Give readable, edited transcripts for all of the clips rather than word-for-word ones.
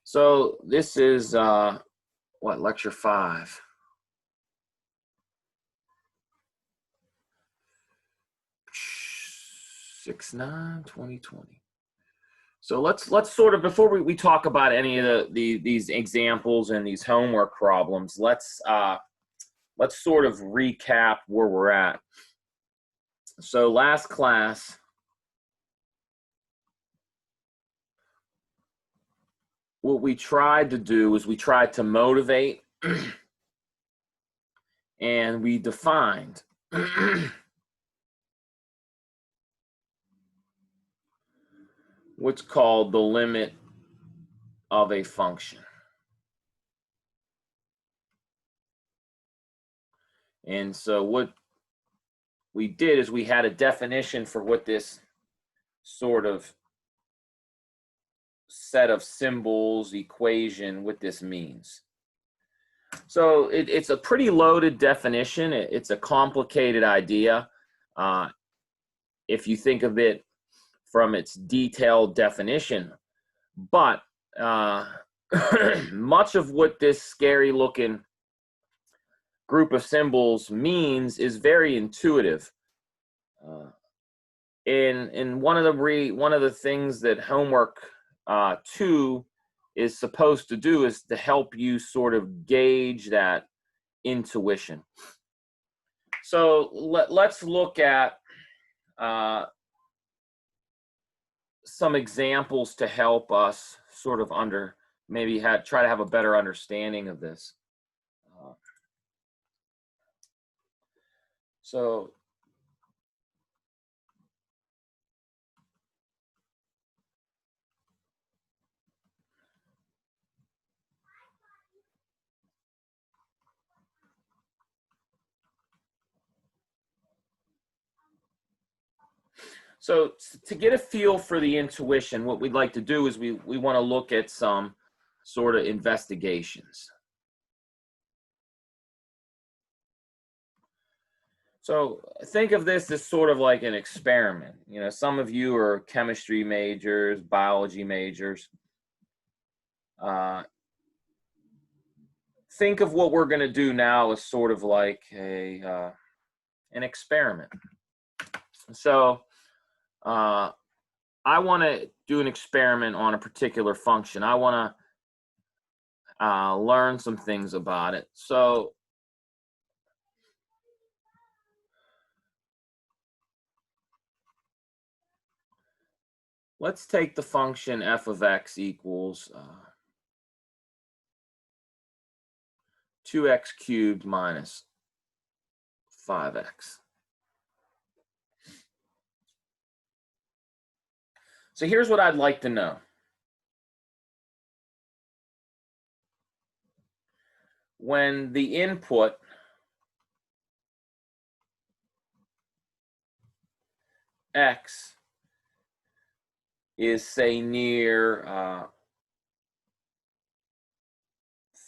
So this is what, lecture 5. Six nine 2020. So let's sort of, before we talk about any of these examples and these homework problems, let's sort of recap where we're at. So last class, what we tried to do is we tried to motivate and we defined what's called the limit of a function. And so what we did is we had a definition for what this sort of set of symbols, equation, what this means. So it's a pretty loaded definition. It's a complicated idea. If you think of it from its detailed definition, but much of what this scary looking group of symbols means is very intuitive. And one of the things that homework 2 is supposed to do is to help you sort of gauge that intuition. So let's look at some examples to help us sort of try to have a better understanding of this. So to get a feel for the intuition, what we'd like to do is we want to look at some sort of investigations. So think of this as sort of like an experiment. You know, some of you are chemistry majors, biology majors. Think of what we're going to do now as sort of like an experiment. So I want to do an experiment on a particular function. I want to learn some things about it. So let's take the function f of x equals 2x cubed minus 5x. So here's what I'd like to know. When the input x is, say, near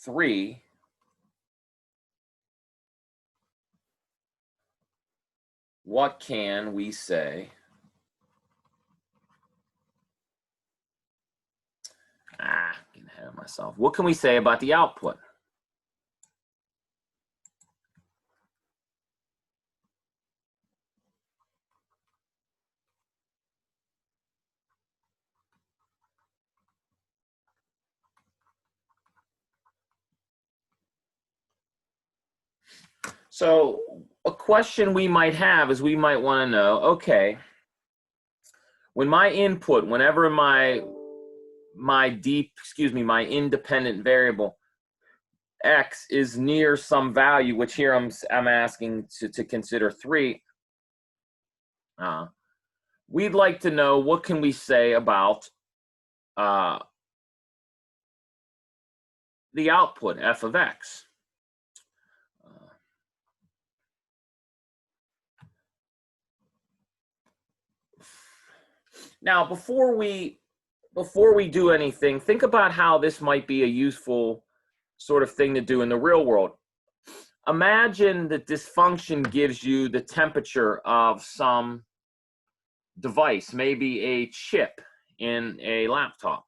3, what can we say? Getting ahead of myself. What can we say about the output? So a question we might have is we might want to know, okay, when my input, whenever my independent variable x is near some value, which here I'm asking to consider 3, we'd like to know what can we say about the output f of x. Now, before we do anything, think about how this might be a useful sort of thing to do in the real world. Imagine that this function gives you the temperature of some device, maybe a chip in a laptop.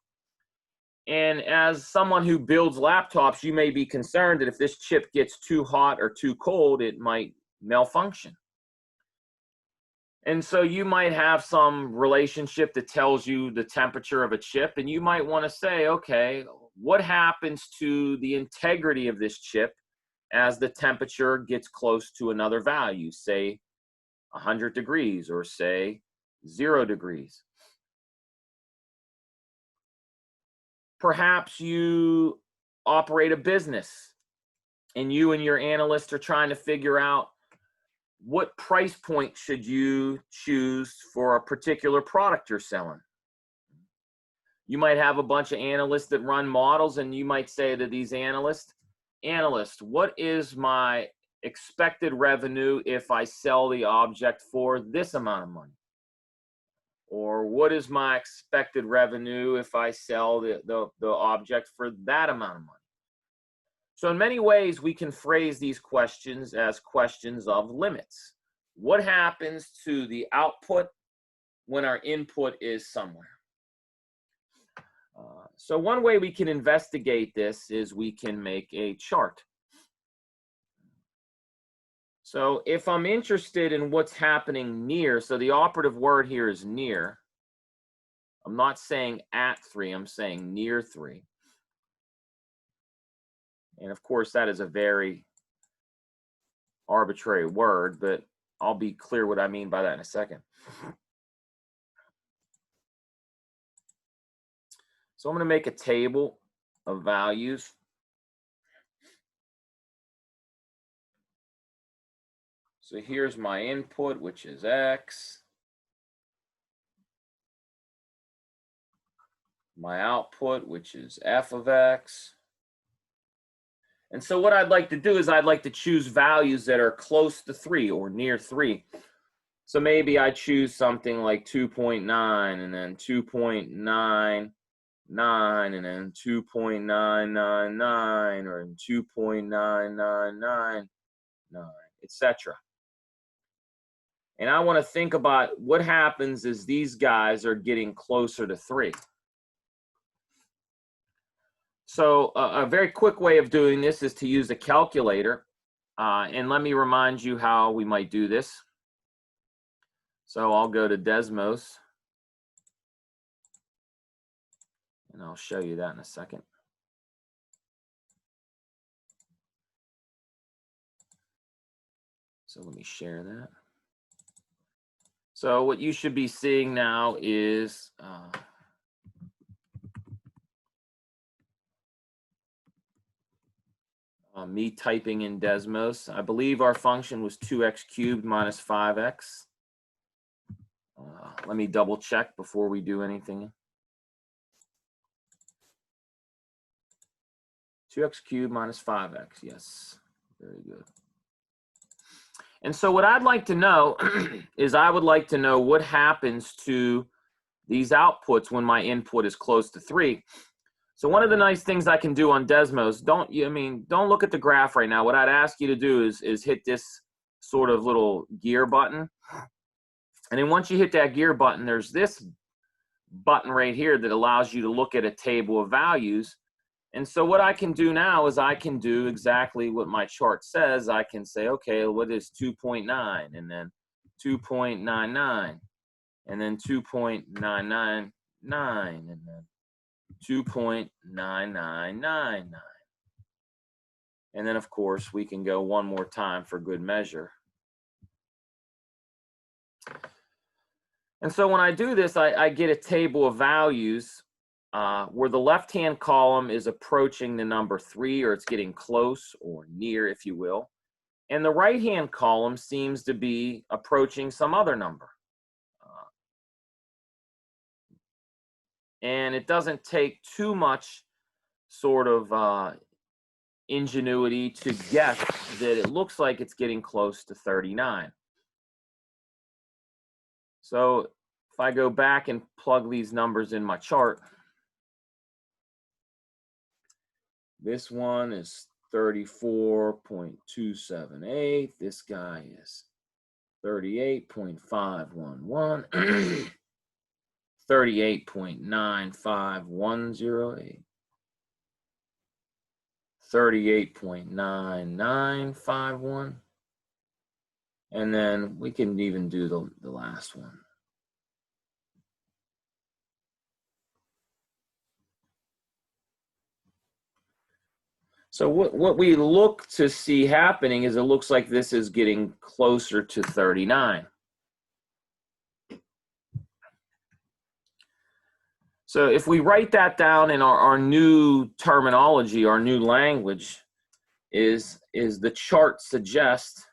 And as someone who builds laptops, you may be concerned that if this chip gets too hot or too cold, it might malfunction. And so you might have some relationship that tells you the temperature of a chip, and you might want to say, okay, what happens to the integrity of this chip as the temperature gets close to another value, say 100 degrees or say 0 degrees? Perhaps you operate a business and you and your analyst are trying to figure out what price point should you choose for a particular product you're selling. You might have a bunch of analysts that run models, and you might say to these analysts, what is my expected revenue if I sell the object for this amount of money? Or what is my expected revenue if I sell the object for that amount of money? So in many ways, we can phrase these questions as questions of limits. What happens to the output when our input is somewhere? So one way we can investigate this is we can make a chart. So if I'm interested in what's happening near, so the operative word here is near. I'm not saying at 3, I'm saying near 3. And of course, that is a very arbitrary word, but I'll be clear what I mean by that in a second. So I'm going to make a table of values. So here's my input, which is X. My output, which is f of X. And so what I'd like to do is I'd like to choose values that are close to 3 or near 3. So maybe I choose something like 2.9 and then 2.99 and then 2.999 or 2.9999, etc. And I want to think about what happens as these guys are getting closer to 3. So a very quick way of doing this is to use a calculator. And let me remind you how we might do this. So I'll go to Desmos. And I'll show you that in a second. So let me share that. So what you should be seeing now is me typing in Desmos. I believe our function was 2x cubed minus 5x. Let me double check before we do anything. 2x cubed minus 5x, yes, very good. And so what I'd like to know is I would like to know what happens to these outputs when my input is close to 3. So one of the nice things I can do on Desmos, don't look at the graph right now. What I'd ask you to do is hit this sort of little gear button. And then once you hit that gear button, there's this button right here that allows you to look at a table of values. And so what I can do now is I can do exactly what my chart says. I can say, okay, what is 2.9 and then 2.99 and then 2.999 and then 2.9999. And then, of course, we can go one more time for good measure. And so when I do this, I get a table of values where the left-hand column is approaching the number 3, or it's getting close or near, if you will. And the right-hand column seems to be approaching some other number. And it doesn't take too much sort of ingenuity to guess that it looks like it's getting close to 39. So if I go back and plug these numbers in my chart, this one is 34.278. This guy is 38.511. 38.95108. 38.9951. And then we can even do the last one. So what we look to see happening is it looks like this is getting closer to 39. So if we write that down in our new terminology, our new language, is the chart suggests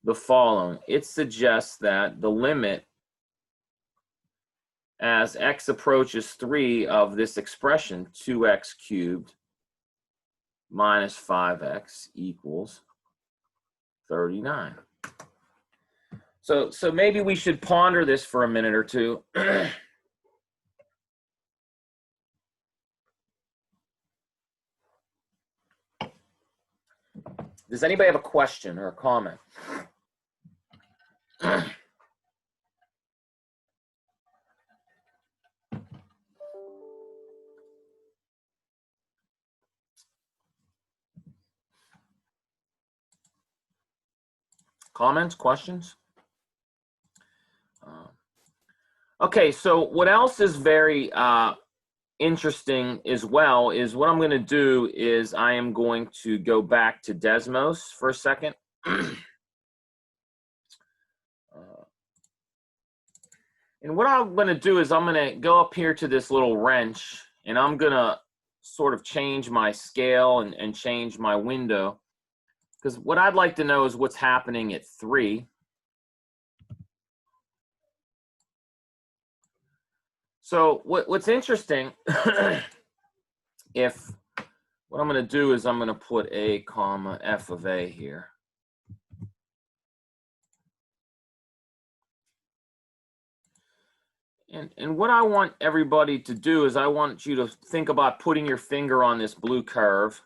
the following. It suggests that the limit as x approaches 3 of this expression, 2x cubed minus 5x equals 39. So maybe we should ponder this for a minute or two. Does anybody have a question or a comment? Comments, questions? Okay, so what else is very interesting as well is what I'm going to do is I am going to go back to Desmos for a second. And what I'm going to do is I'm going to go up here to this little wrench, and I'm going to sort of change my scale and change my window, because what I'd like to know is what's happening at 3. So what's interesting, if what I'm going to do is I'm going to put a comma f of a here. And what I want everybody to do is I want you to think about putting your finger on this blue curve.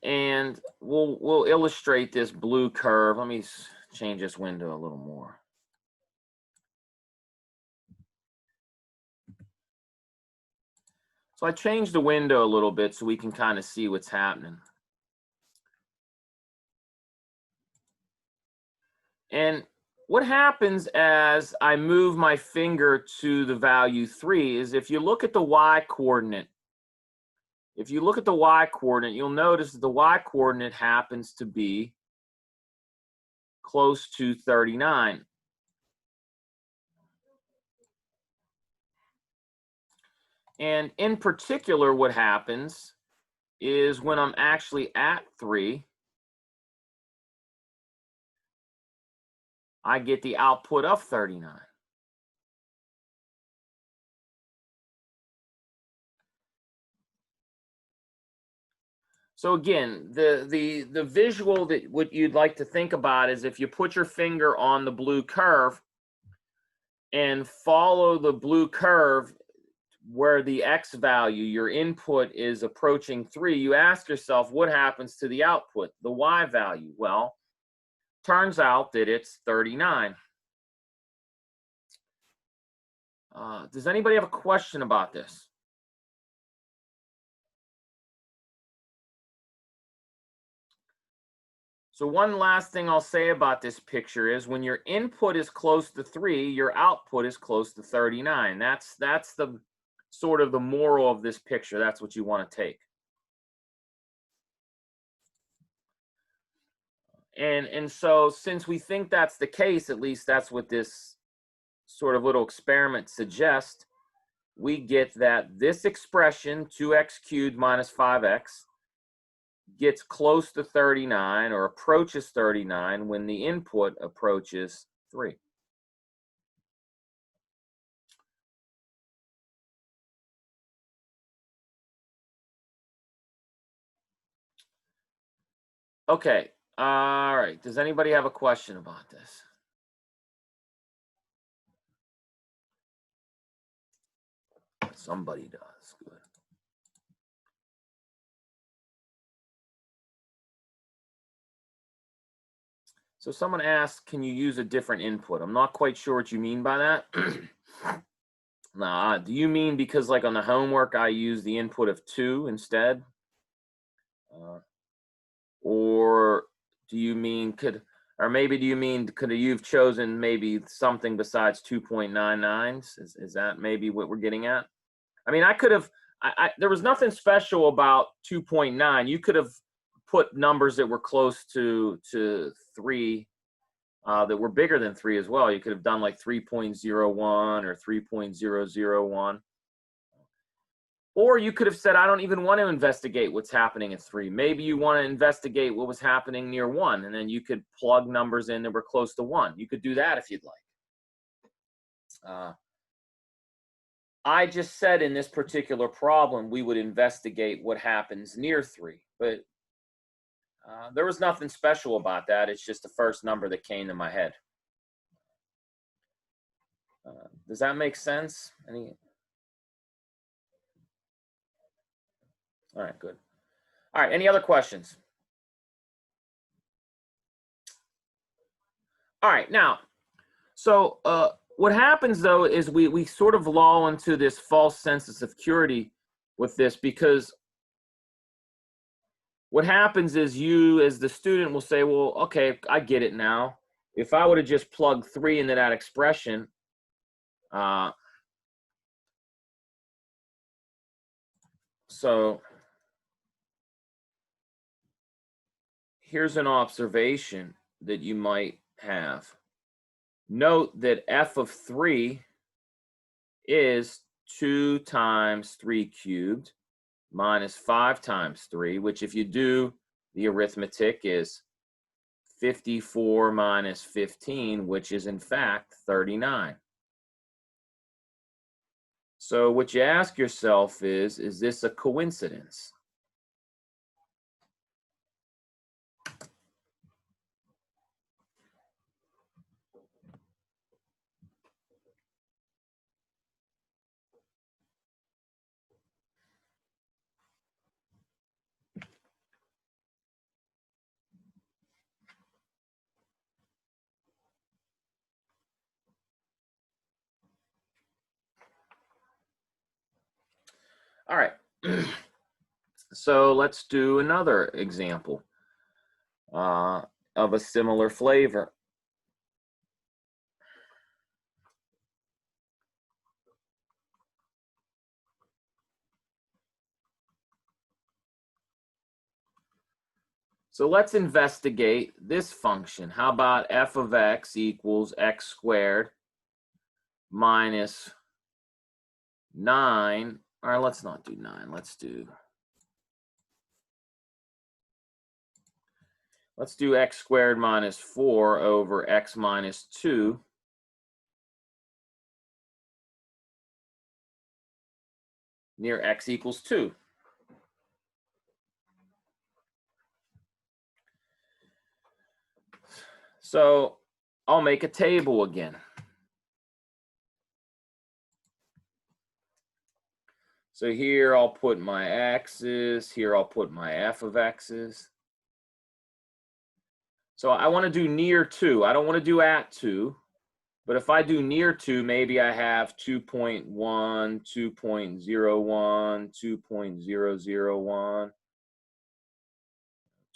And we'll illustrate this blue curve. Let me change this window a little more. So I changed the window a little bit so we can kind of see what's happening. And what happens as I move my finger to the value 3 is if you look at the y-coordinate, you'll notice that the y-coordinate happens to be close to 39. And in particular, what happens is when I'm actually at 3, I get the output of 39. So again, the visual that what you'd like to think about is if you put your finger on the blue curve and follow the blue curve where the x value, your input, is approaching 3, you ask yourself, what happens to the output, the y value? Well, turns out that it's 39. Does anybody have a question about this? So one last thing I'll say about this picture is when your input is close to 3, your output is close to 39. That's the sort of the moral of this picture. That's what you want to take. And so since we think that's the case, at least that's what this sort of little experiment suggests, we get that this expression, 2x cubed minus 5x, gets close to 39 or approaches 39 when the input approaches 3. Okay, all right. Does anybody have a question about this? Somebody does. Good. So someone asked, can you use a different input? I'm not quite sure what you mean by that. Nah, do you mean because like on the homework I use the input of 2 instead? Or do you mean or maybe do you mean could you've chosen maybe something besides 2.99s? Is that maybe what we're getting at? I mean, I could have, there was nothing special about 2.9. You could have put numbers that were close to 3, that were bigger than 3 as well. You could have done like 3.01 or 3.001. Or you could have said, I don't even want to investigate what's happening at 3. Maybe you want to investigate what was happening near 1, and then you could plug numbers in that were close to 1. You could do that if you'd like. I just said in this particular problem, we would investigate what happens near 3. But there was nothing special about that. It's just the first number that came to my head. Does that make sense? All right, good. All right, any other questions? All right, now, so what happens though is we sort of lull into this false sense of security with this, because what happens is you as the student will say, well, okay, I get it now. If I would have just plugged 3 into that expression, so here's an observation that you might have. Note that f of 3 is 2 times 3 cubed minus 5 times 3, which if you do the arithmetic is 54 minus 15, which is in fact 39. So what you ask yourself is this a coincidence? All right. So let's do another example of a similar flavor. So let's investigate this function. How about f of x equals x squared minus 9? All right, let's not do 9. Let's do x squared minus 4 over x minus 2 near x equals 2. So I'll make a table again. So here I'll put my x's, here I'll put my f of x's. So I want to do near 2. I don't want to do at 2. But if I do near 2, maybe I have 2.1, 2.01, 2.001,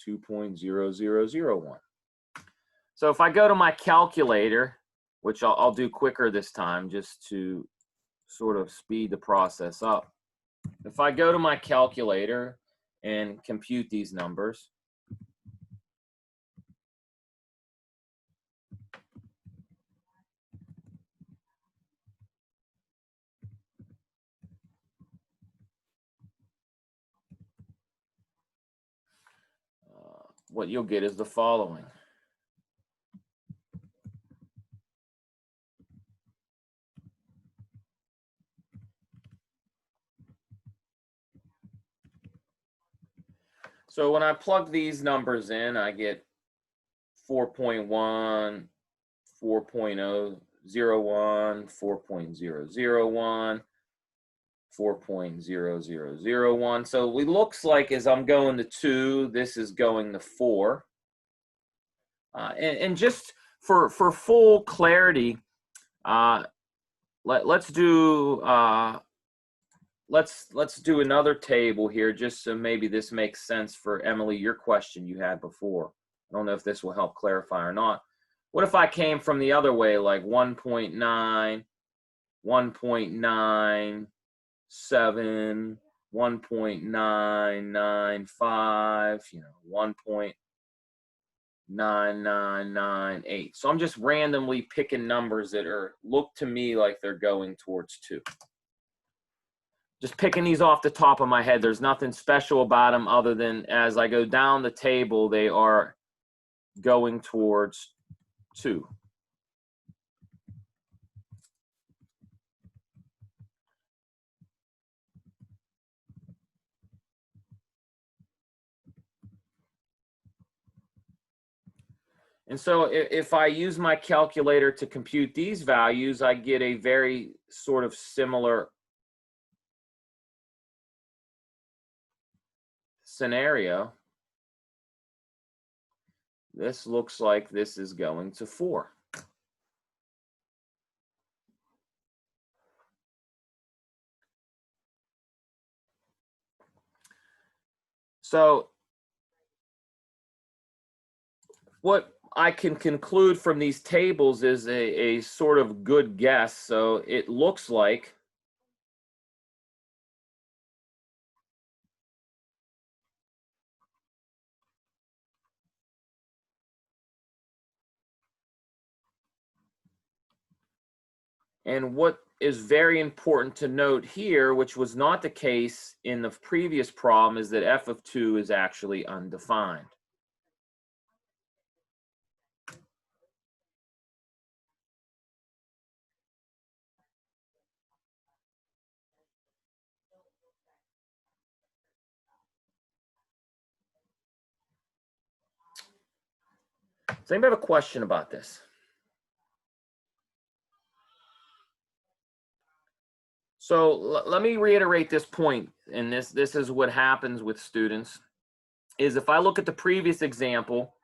2.0001. So if I go to my calculator, which I'll do quicker this time just to sort of speed the process up. If I go to my calculator and compute these numbers, what you'll get is the following. So when I plug these numbers in, I get 4.1, 4.001, 4.001, 4.0001. So it looks like as I'm going to 2, this is going to 4. And just for full clarity, let's do another table here, just so maybe this makes sense for Emily, your question you had before. I don't know if this will help clarify or not. What if I came from the other way, like 1.9, 1.97, 1.995, 1.9998. So I'm just randomly picking numbers that look to me like they're going towards 2. Just picking these off the top of my head. There's nothing special about them other than as I go down the table, they are going towards 2. And so if I use my calculator to compute these values, I get a very sort of similar scenario. This looks like this is going to 4. So what I can conclude from these tables is a sort of good guess. So it looks like and what is very important to note here, which was not the case in the previous problem, is that f of 2 is actually undefined. Does anybody have a question about this? So let me reiterate this point, and this is what happens with students, is if I look at the previous example,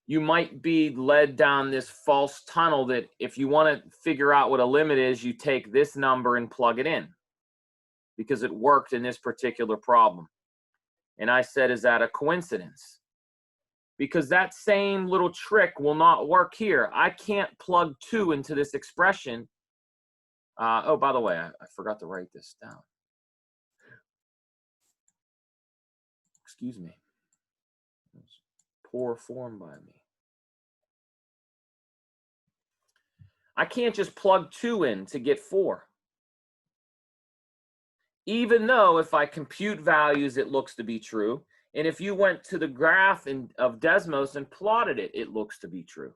you might be led down this false tunnel that if you want to figure out what a limit is, you take this number and plug it in because it worked in this particular problem. And I said, is that a coincidence? Because that same little trick will not work here. I can't plug 2 into this expression. Oh, by the way, I forgot to write this down. Excuse me. Poor form by me. I can't just plug 2 in to get 4. Even though if I compute values, it looks to be true. And if you went to the graph of Desmos and plotted it, it looks to be true.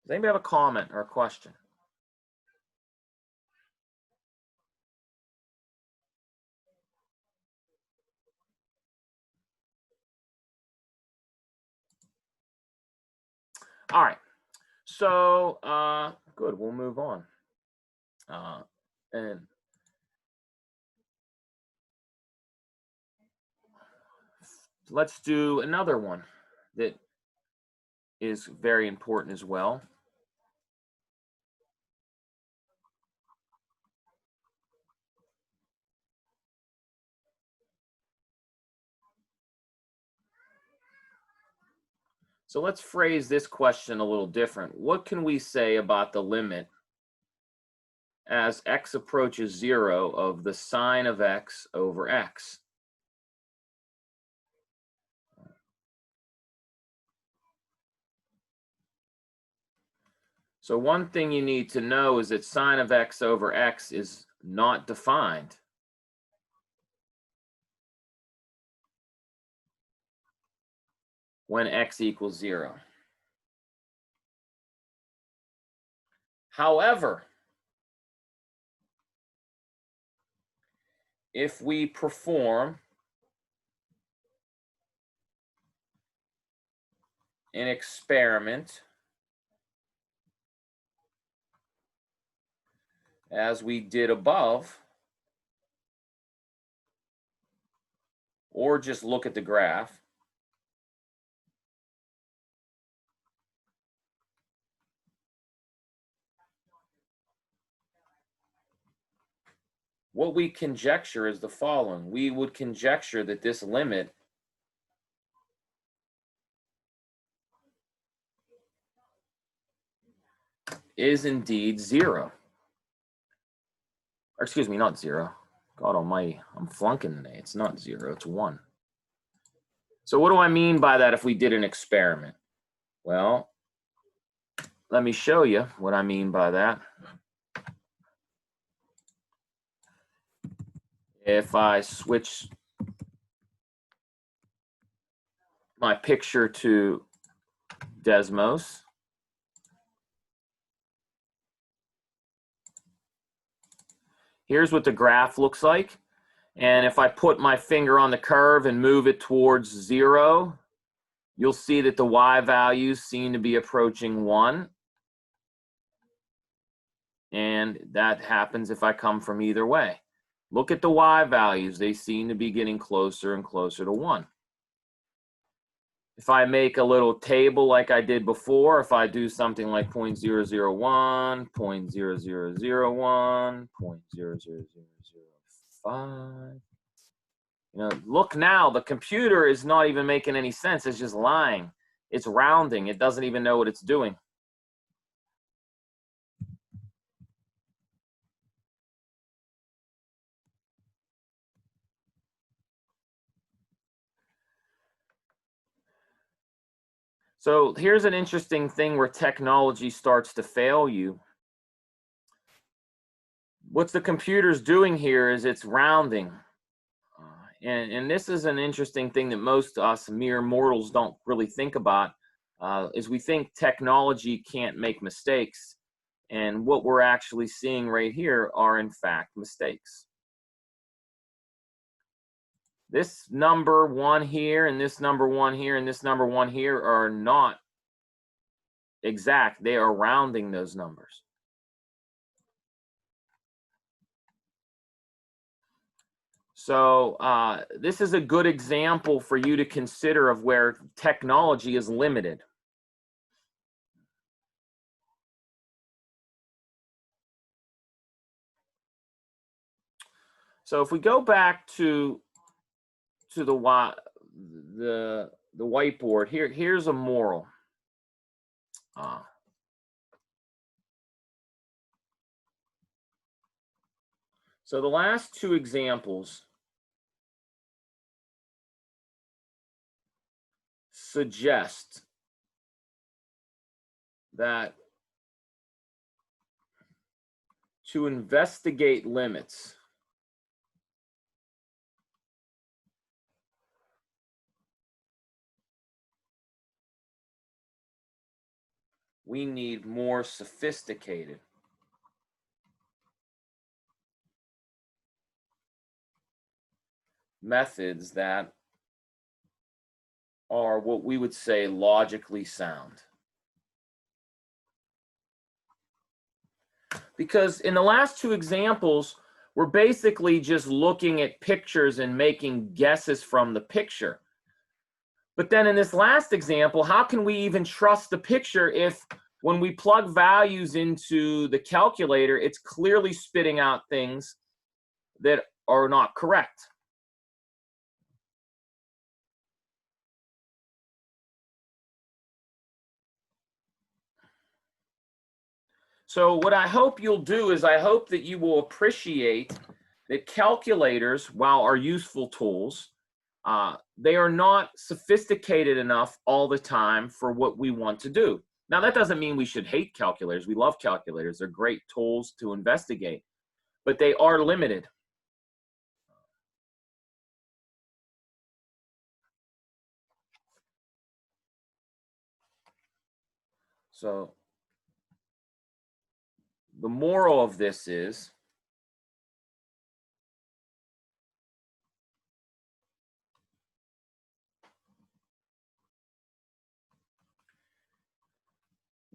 Does anybody have a comment or a question? All right. So good. We'll move on. And let's do another one that is very important as well. So let's phrase this question a little different. What can we say about the limit as x approaches 0 of the sine of x over x? So one thing you need to know is that sine of x over x is not defined. When x equals 0. However, if we perform an experiment as we did above, or just look at the graph, what we conjecture is the following. We would conjecture that this limit is indeed 0. Or excuse me, not 0. God almighty, I'm flunking today. It's not 0, it's 1. So what do I mean by that if we did an experiment? Well, let me show you what I mean by that. If I switch my picture to Desmos, here's what the graph looks like. And if I put my finger on the curve and move it towards 0, you'll see that the y values seem to be approaching 1. And that happens if I come from either way. Look at the y values. They seem to be getting closer and closer to 1. If I make a little table like I did before, if I do something like 0.001, 0.0001, 0.00005, look now, the computer is not even making any sense. It's just lying. It's rounding. It doesn't even know what it's doing. So here's an interesting thing where technology starts to fail you. What the computer's doing here is it's rounding. And this is an interesting thing that most us mere mortals don't really think about, is we think technology can't make mistakes. And what we're actually seeing right here are, in fact, mistakes. This number 1 here, and this number 1 here, and this number 1 here are not exact. They are rounding those numbers. So this is a good example for you to consider of where technology is limited. So if we go back to the whiteboard, here's a moral. So the last 2 examples suggest that to investigate limits, we need more sophisticated methods that are what we would say logically sound. Because in the last 2 examples, we're basically just looking at pictures and making guesses from the picture. But then in this last example, how can we even trust the picture if when we plug values into the calculator, it's clearly spitting out things that are not correct? So what I hope you'll do is I hope that you will appreciate that calculators, while are useful tools, they are not sophisticated enough all the time for what we want to do. Now, that doesn't mean we should hate calculators. We love calculators. They're great tools to investigate, but they are limited. So the moral of this is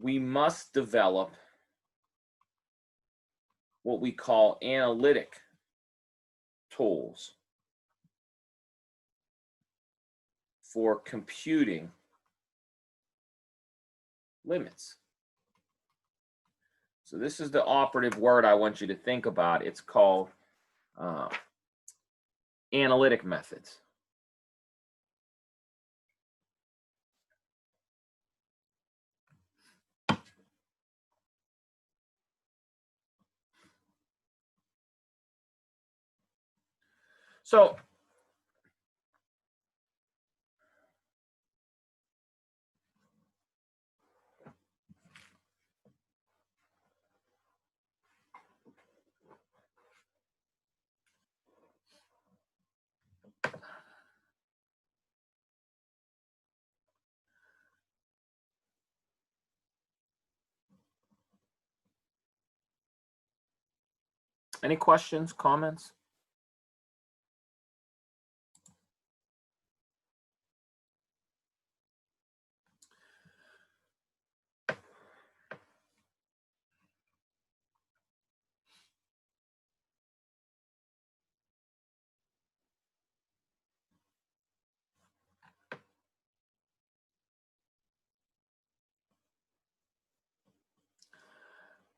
we must develop what we call analytic tools for computing limits. So this is the operative word I want you to think about. It's called analytic methods. So any questions, comments?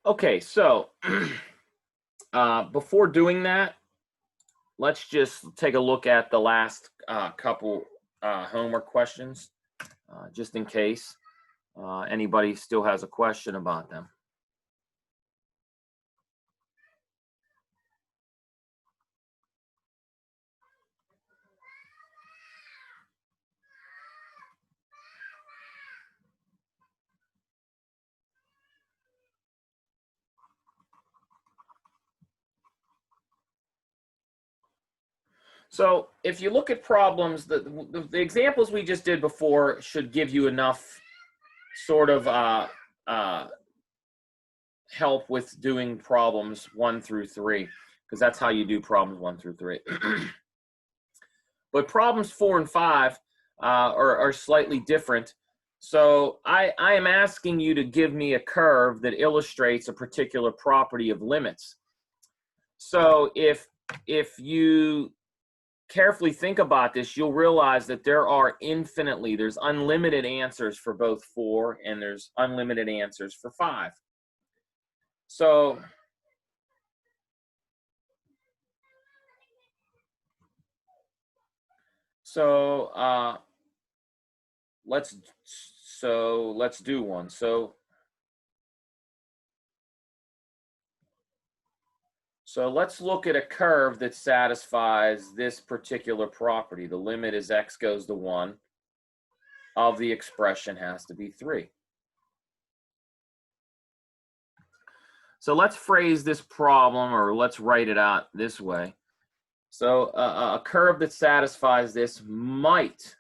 Okay, so before doing that, let's just take a look at the last couple homework questions, just in case anybody still has a question about them. So if you look at problems, the examples we just did before should give you enough sort of help with doing problems 1 through 3, because that's how you do problems 1 through 3. But problems 4 and 5 are slightly different. So I am asking you to give me a curve that illustrates a particular property of limits. So if you carefully think about this, you'll realize that there's unlimited answers for both 4 and there's unlimited answers for 5. So let's do one. So let's look at a curve that satisfies this particular property. The limit as x goes to 1 of the expression has to be 3. So let's phrase this problem, or let's write it out this way. So a curve that satisfies this might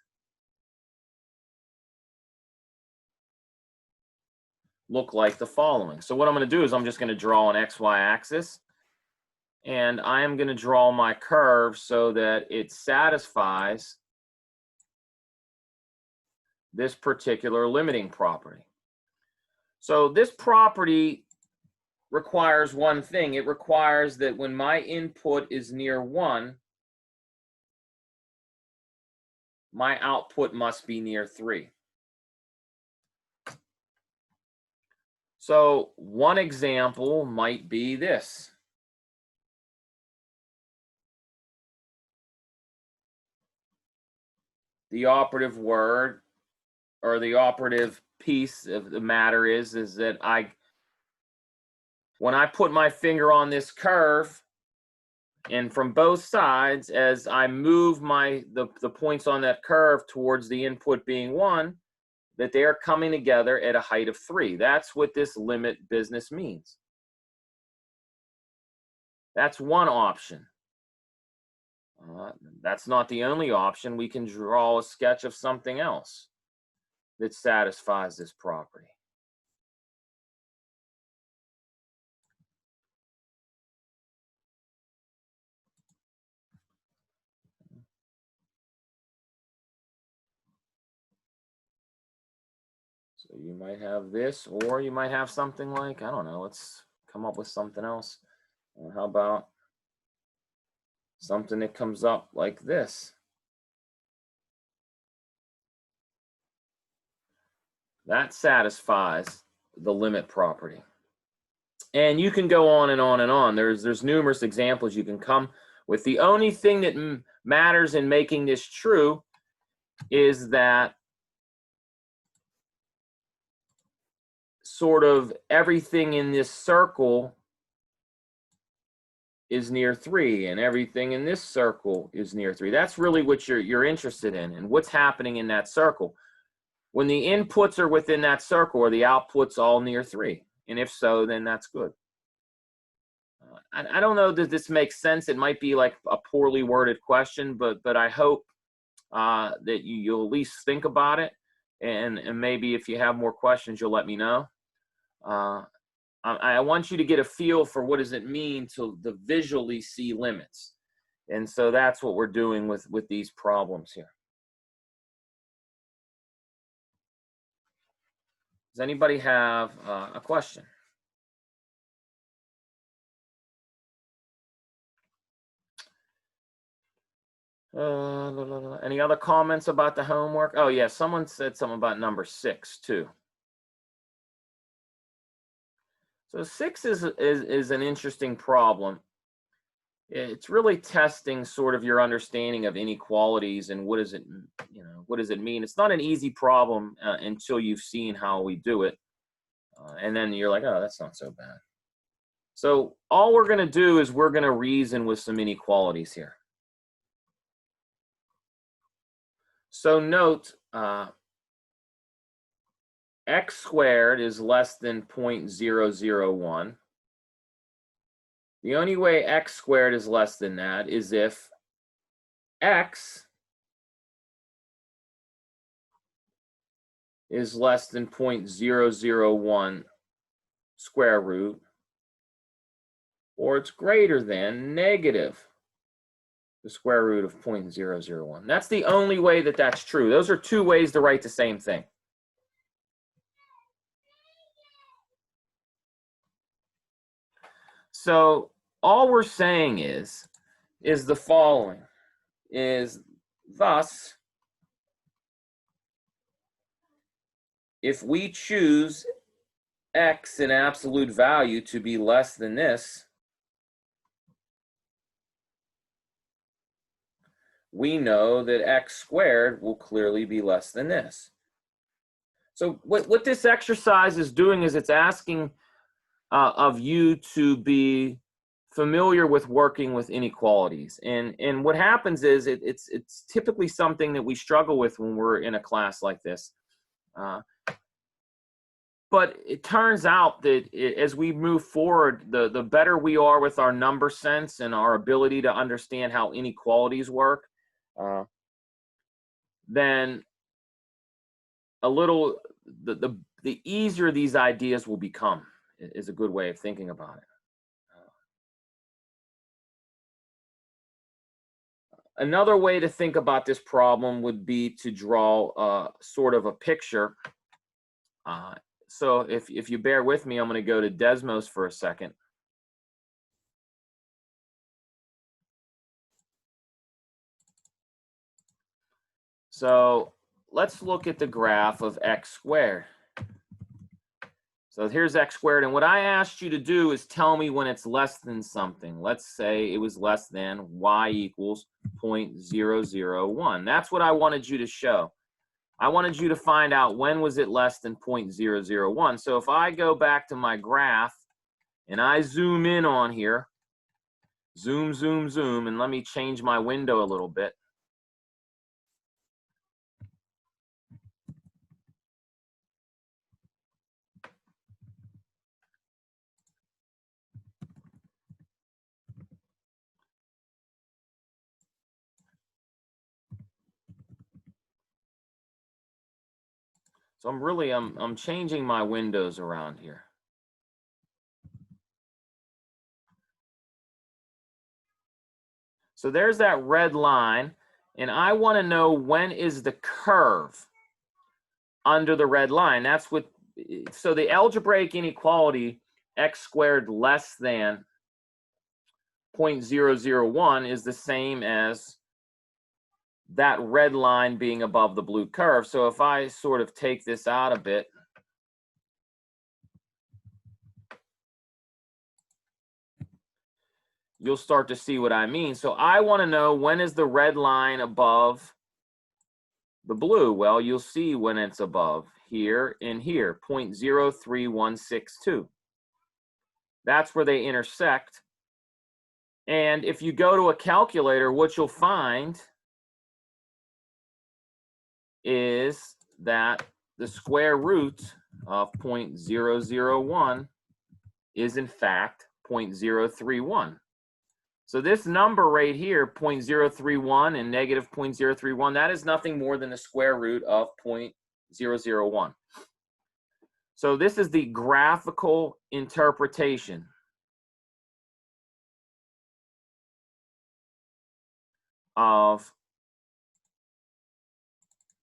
look like the following. So what I'm going to do is I'm just going to draw an xy axis, and I am going to draw my curve so that it satisfies this particular limiting property. So this property requires one thing. It requires that when my input is near 1, my output must be near 3. So one example might be this. The operative word, or the operative piece of the matter is that when I put my finger on this curve, and from both sides, as I move the points on that curve towards the input being 1, that they are coming together at a height of 3. That's what this limit business means. That's one option. That's not the only option. We can draw a sketch of something else that satisfies this property. So you might have this, or you might have something like, I don't know, let's come up with something else. How about something that comes up like this? That satisfies the limit property. And you can go on and on and on. There's numerous examples you can come with. The only thing that matters in making this true is that sort of everything in this circle is near 3, and everything in this circle is near 3. That's really what you're interested in, and what's happening in that circle. When the inputs are within that circle, are the outputs all near 3? And if so, then that's good. I don't know that this makes sense. It might be like a poorly worded question, but I hope that you'll at least think about it, and maybe if you have more questions, you'll let me know. I want you to get a feel for what does it mean to visually see limits. And so that's what we're doing with these problems here. Does anybody have a question? Any other comments about the homework? Oh yeah, someone said something about number 6 too. So 6 is an interesting problem. It's really testing sort of your understanding of inequalities and what does it mean. It's not an easy problem until you've seen how we do it, and then you're like, oh, that's not so bad. So all we're going to do is we're going to reason with some inequalities here. So note, x squared is less than 0.001. The only way x squared is less than that is if x is less than 0.001 square root, or it's greater than negative the square root of 0.001. That's the only way that that's true. Those are two ways to write the same thing. So all we're saying is the following, is thus, if we choose x in absolute value to be less than this, we know that x squared will clearly be less than this. So what this exercise is doing is it's asking of you to be familiar with working with inequalities. And what happens is it's typically something that we struggle with when we're in a class like this. But it turns out that as we move forward, the better we are with our number sense and our ability to understand how inequalities work, then the easier these ideas will become, is a good way of thinking about it. Another way to think about this problem would be to draw sort of a picture. So if you bear with me, I'm going to go to Desmos for a second. So let's look at the graph of x squared. So here's x squared, and what I asked you to do is tell me when it's less than something. Let's say it was less than y equals 0.001. That's what I wanted you to show. I wanted you to find out when was it less than 0.001. So if I go back to my graph and I zoom in on here, zoom, zoom, zoom, and let me change my window a little bit. So I'm changing my windows around here. So there's that red line, and I want to know when is the curve under the red line. That's what, so the algebraic inequality x squared less than 0.001 is the same as that red line being above the blue curve. So if I sort of take this out a bit, you'll start to see what I mean. So I want to know, when is the red line above the blue? Well, you'll see when it's above here and here, 0.03162. That's where they intersect. And if you go to a calculator, what you'll find is that the square root of 0.001 is in fact 0.031. So this number right here, 0.031 and negative 0.031, that is nothing more than the square root of 0.001. So this is the graphical interpretation of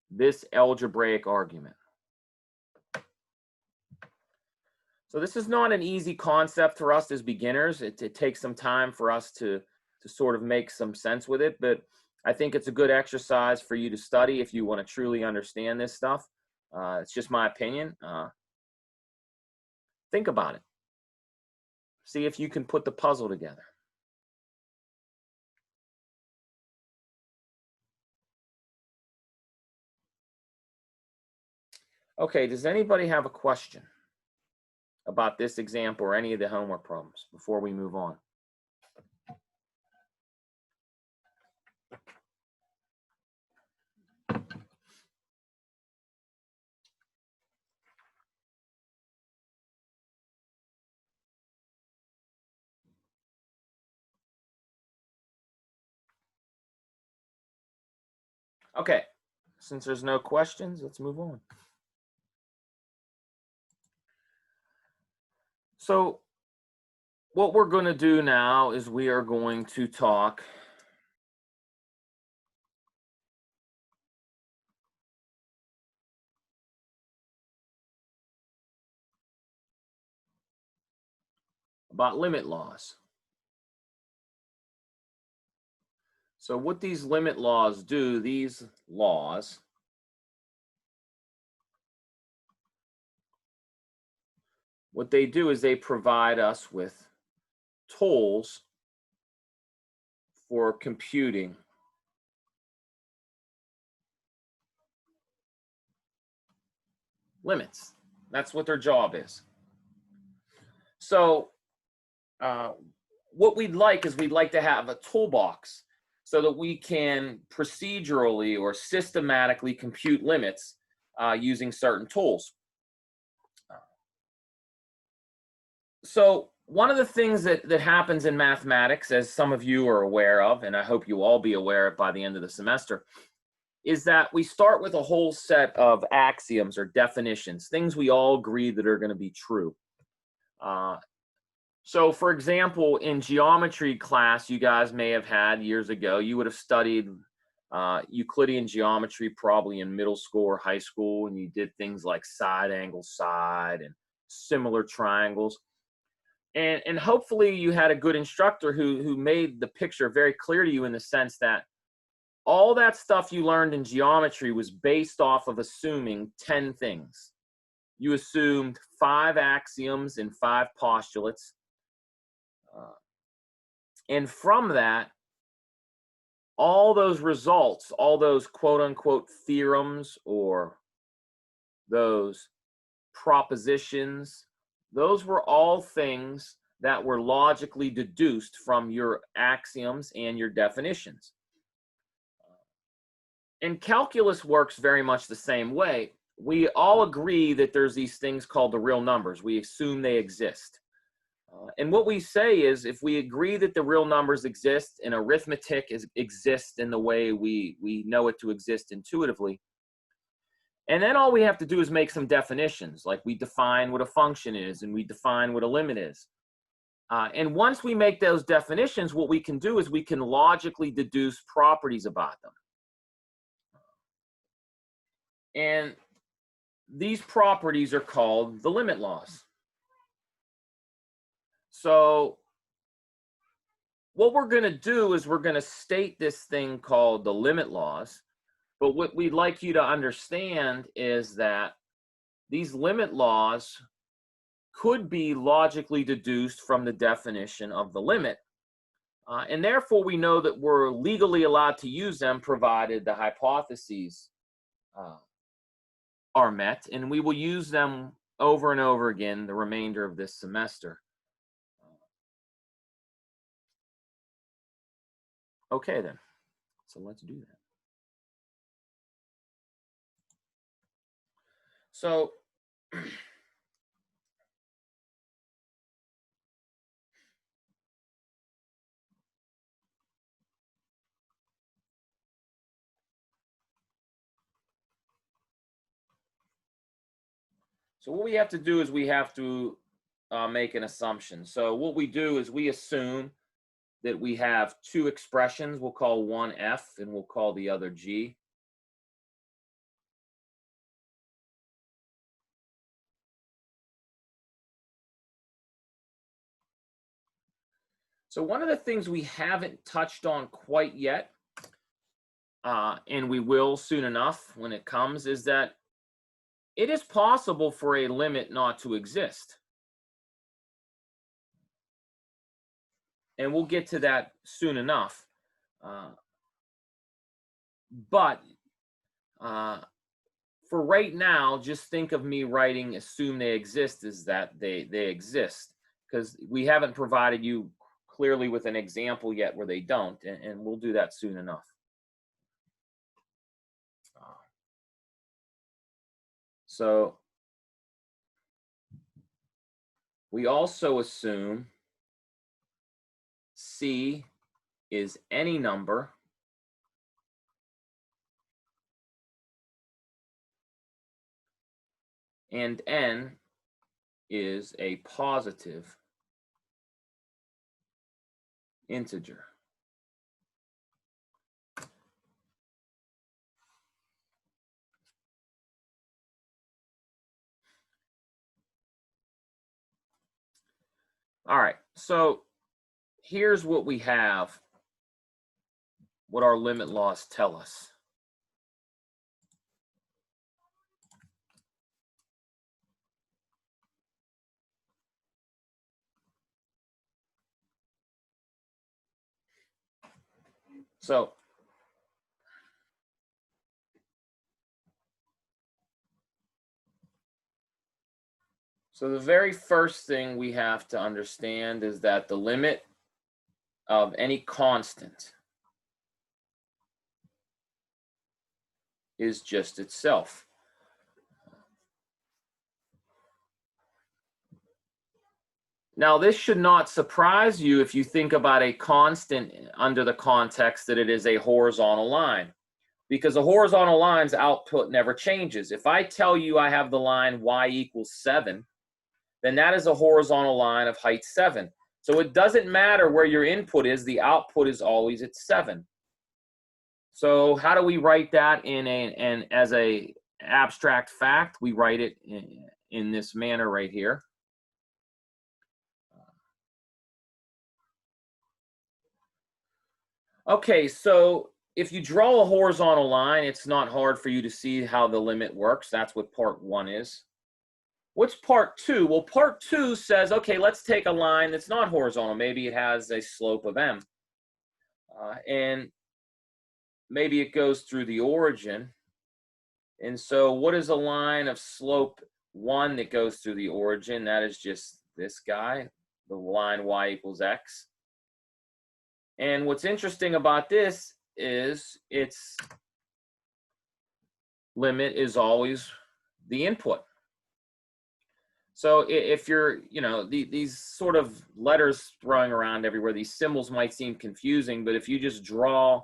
this algebraic argument. So this is not an easy concept for us as beginners. It takes some time for us to sort of make some sense with it, but I think it's a good exercise for you to study if you want to truly understand this stuff. It's just my opinion. Think about it. See if you can put the puzzle together. Okay, does anybody have a question about this example or any of the homework problems before we move on? Okay, since there's no questions, let's move on. So what we're going to do now is we are going to talk about limit laws. So what these limit laws do, these laws what they do is they provide us with tools for computing limits. That's what their job is. So what we'd like is we'd like to have a toolbox so that we can procedurally or systematically compute limits using certain tools. So one of the things that happens in mathematics, as some of you are aware of, and I hope you all be aware of by the end of the semester, is that we start with a whole set of axioms or definitions, things we all agree that are going to be true. So for example, in geometry class you guys may have had years ago, you would have studied Euclidean geometry probably in middle school or high school, and you did things like side angle side and similar triangles. And hopefully you had a good instructor who made the picture very clear to you in the sense that all that stuff you learned in geometry was based off of assuming 10 things. You assumed 5 axioms and 5 postulates. And from that, all those results, all those quote unquote theorems or those propositions, those were all things that were logically deduced from your axioms and your definitions. And calculus works very much the same way. We all agree that there's these things called the real numbers. We assume they exist. And what we say is, if we agree that the real numbers exist and arithmetic exists in the way we know it to exist intuitively, and then all we have to do is make some definitions, like we define what a function is and we define what a limit is. And once we make those definitions, what we can do is we can logically deduce properties about them. And these properties are called the limit laws. So what we're going to do is we're going to state this thing called the limit laws. But what we'd like you to understand is that these limit laws could be logically deduced from the definition of the limit. And therefore, we know that we're legally allowed to use them provided the hypotheses are met. And we will use them over and over again the remainder of this semester. Okay, then. So let's do that. So what we have to do is we have to make an assumption. So what we do is we assume that we have two expressions. We'll call one f and we'll call the other g. So one of the things we haven't touched on quite yet, and we will soon enough when it comes, is that it is possible for a limit not to exist. And we'll get to that soon enough. But for right now, just think of me writing assume they exist as that they exist, because we haven't provided you clearly with an example yet where they don't, and we'll do that soon enough. So we also assume C is any number and N is a positive integer. All right, so here's what we have, what our limit laws tell us. So the very first thing we have to understand is that the limit of any constant is just itself. Now, this should not surprise you if you think about a constant under the context that it is a horizontal line, because a horizontal line's output never changes. If I tell you I have the line y equals 7, then that is a horizontal line of height 7. So it doesn't matter where your input is, the output is always at 7. So how do we write that as a abstract fact? We write it in this manner right here. Okay, so if you draw a horizontal line, it's not hard for you to see how the limit works. That's what part 1 is. What's part 2? Well, part 2 says, okay, let's take a line that's not horizontal. Maybe it has a slope of m. And maybe it goes through the origin. And so what is a line of slope 1 that goes through the origin? That is just this guy, the line y equals x. And what's interesting about this is its limit is always the input. So if you're, these sort of letters throwing around everywhere, these symbols might seem confusing, but if you just draw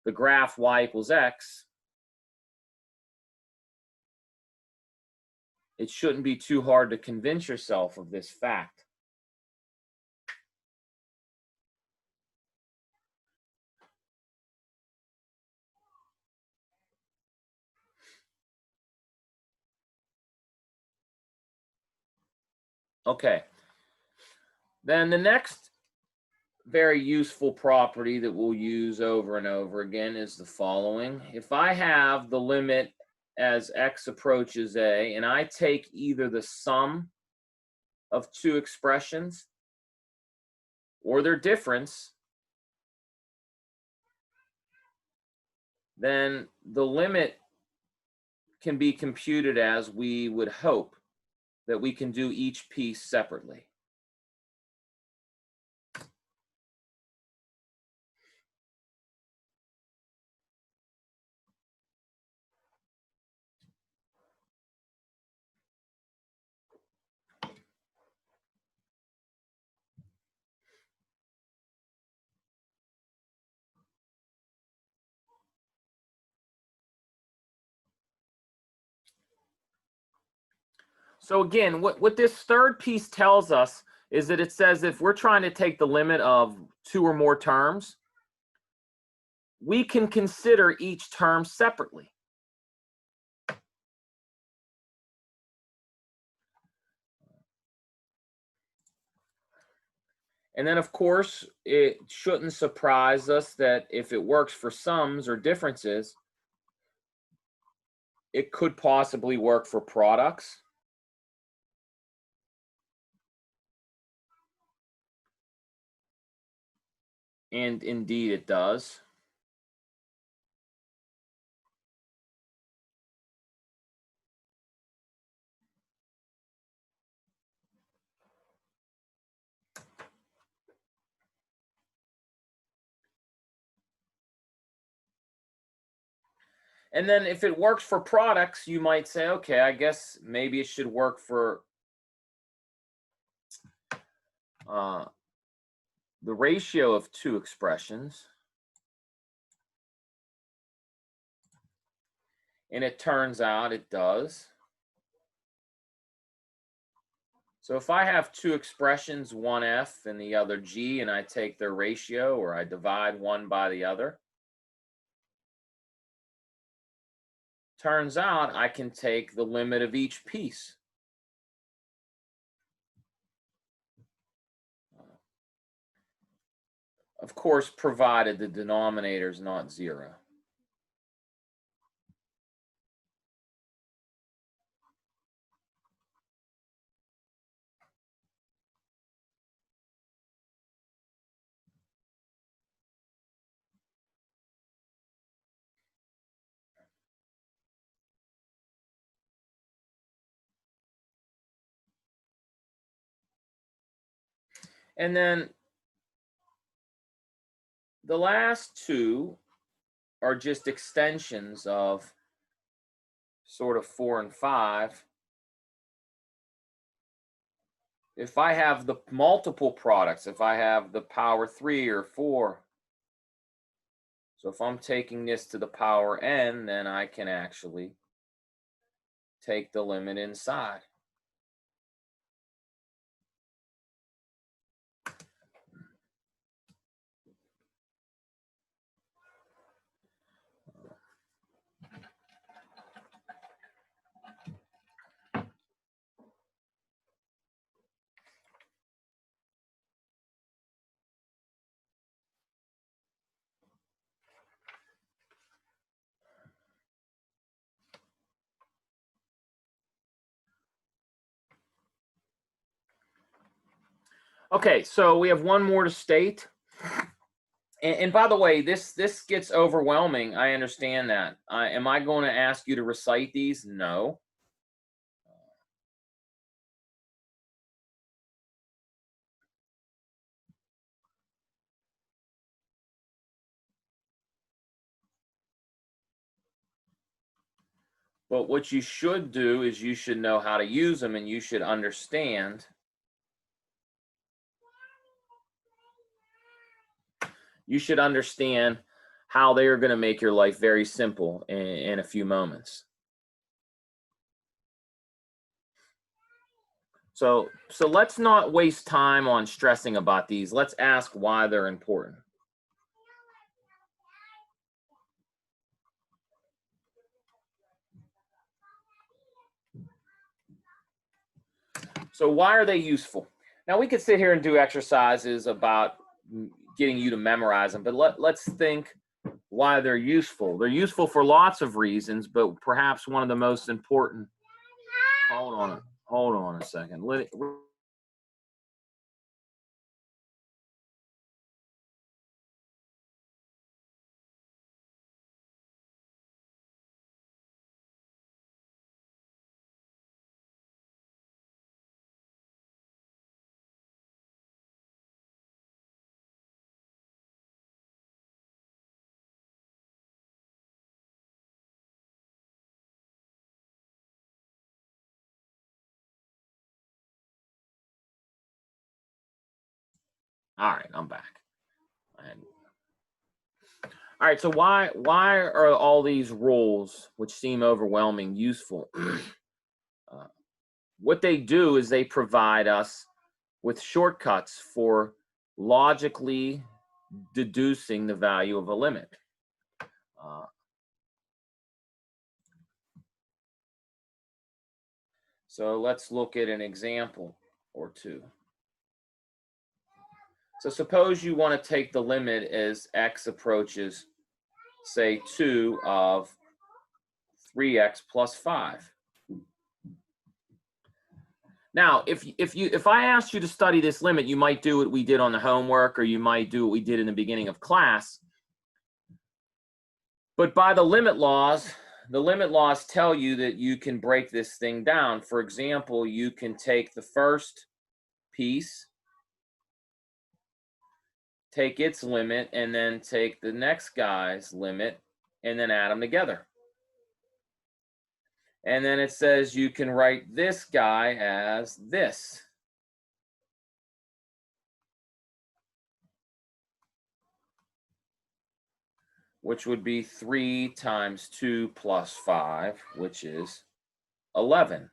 the graph y equals x, it shouldn't be too hard to convince yourself of this fact. Okay. Then the next very useful property that we'll use over and over again is the following. If I have the limit as x approaches a, and I take either the sum of two expressions or their difference, then the limit can be computed as we would hope that we can do each piece separately. So again, what this third piece tells us is that it says if we're trying to take the limit of two or more terms, we can consider each term separately. And then, of course, it shouldn't surprise us that if it works for sums or differences, it could possibly work for products. And indeed it does. And then if it works for products, you might say, okay, I guess maybe it should work for the ratio of two expressions. And it turns out it does. So if I have two expressions, one f and the other g, and I take their ratio, or I divide one by the other, turns out I can take the limit of each piece. Of course, provided the denominator is not 0. And then the last two are just extensions of sort of 4 and 5. If I have the multiple products, if I have the power 3 or 4, so if I'm taking this to the power n, then I can actually take the limit inside. Okay, so we have one more to state. And by the way, this gets overwhelming. I understand that. Am I going to ask you to recite these? No. But what you should do is you should know how to use them, and you should understand. You should understand how they are going to make your life very simple in a few moments. So let's not waste time on stressing about these. Let's ask why they're important. So why are they useful? Now we could sit here and do exercises about getting you to memorize them, but let's think why they're useful. They're useful for lots of reasons, but perhaps one of the most important. Hold on a second. All right, I'm back. All right, so why are all these rules, which seem overwhelming, useful? What they do is they provide us with shortcuts for logically deducing the value of a limit. So let's look at an example or two. So suppose you want to take the limit as x approaches, say, 2 of 3x plus 5. Now, if I asked you to study this limit, you might do what we did on the homework, or you might do what we did in the beginning of class. But by the limit laws tell you that you can break this thing down. For example, you can take the first piece, take its limit, and then take the next guy's limit, and then add them together. And then it says you can write this guy as this. Which would be 3 times 2 plus 5, which is 11.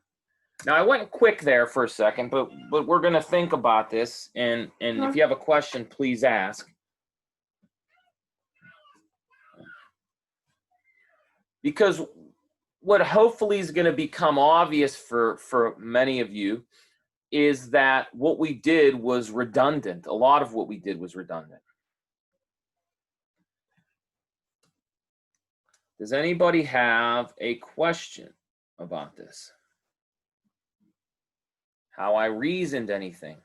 Now, I went quick there for a second, but we're going to think about this, and if you have a question, please ask. Because what hopefully is going to become obvious for many of you is that what we did was redundant. A lot of what we did was redundant. Does anybody have a question about this? How I reasoned anything?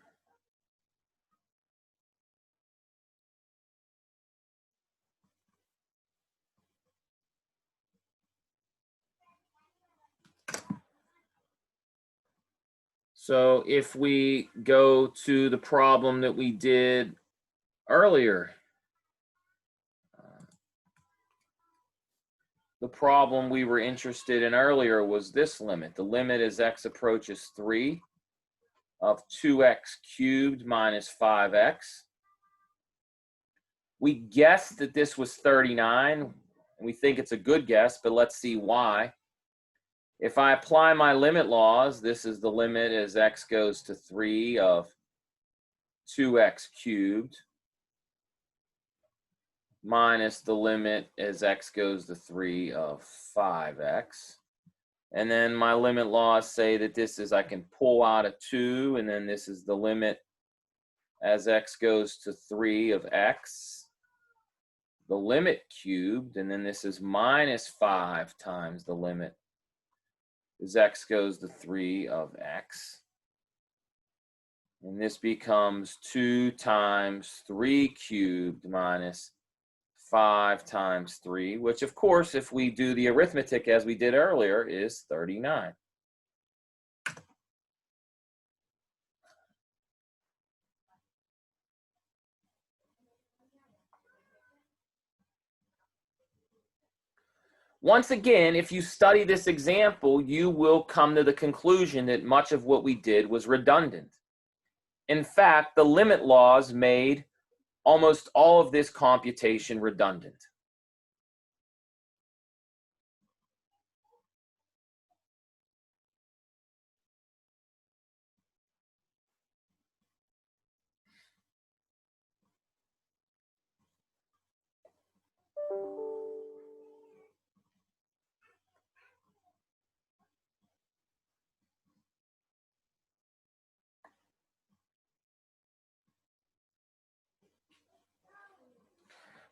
So if we go to the problem that we did earlier, the problem we were interested in earlier was this limit. The limit as x approaches 3 of 2x cubed minus 5x. We guessed that this was 39, and we think it's a good guess, but let's see why. If I apply my limit laws, this is the limit as x goes to 3 of 2x cubed minus the limit as x goes to 3 of 5x. And then my limit laws say that this is, I can pull out a 2, and then this is the limit as x goes to 3 of x, the limit cubed, and then this is minus 5 times the limit as x goes to 3 of x. And this becomes 2 times 3 cubed minus 5 times 3, which of course, if we do the arithmetic as we did earlier, is 39. Once again, if you study this example, you will come to the conclusion that much of what we did was redundant. In fact, the limit laws made almost all of this computation redundant.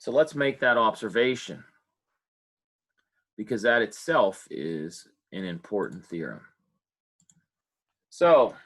So let's make that observation, because that itself is an important theorem. So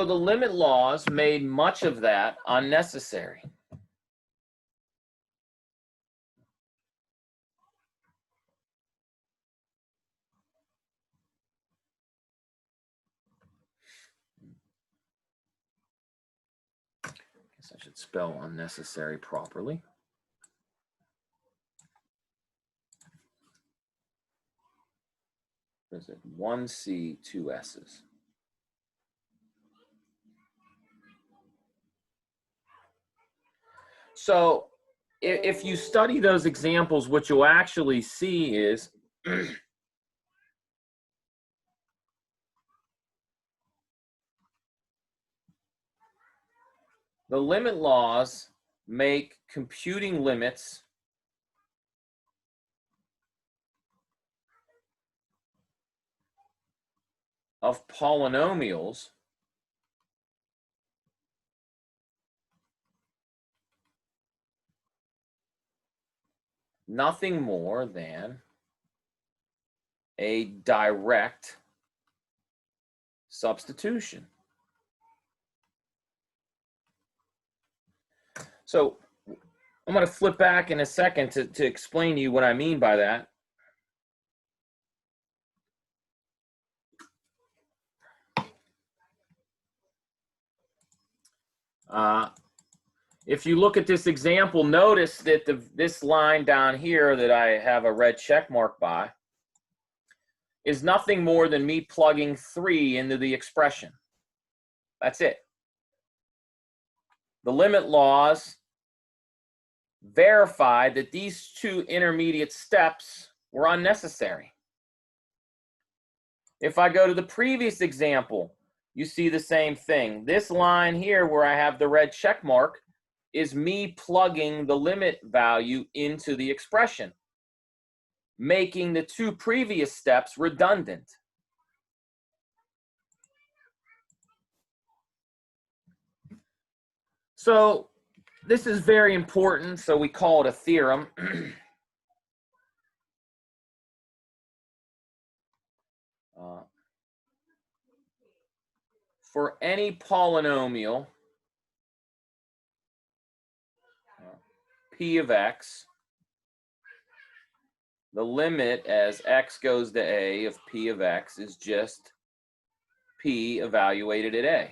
the limit laws made much of that unnecessary. Guess I should spell unnecessary properly. What is it? 1C, 2 S's. So if you study those examples, what you'll actually see is the limit laws make computing limits of polynomials nothing more than a direct substitution. So I'm going to flip back in a second to explain to you what I mean by that. If you look at this example, notice that this line down here that I have a red check mark by is nothing more than me plugging 3 into the expression. That's it. The limit laws verified that these 2 intermediate steps were unnecessary. If I go to the previous example, you see the same thing. This line here where I have the red check mark is me plugging the limit value into the expression, making the 2 previous steps redundant. So this is very important, so we call it a theorem. For any polynomial p of x, the limit as x goes to a of p of x is just p evaluated at a.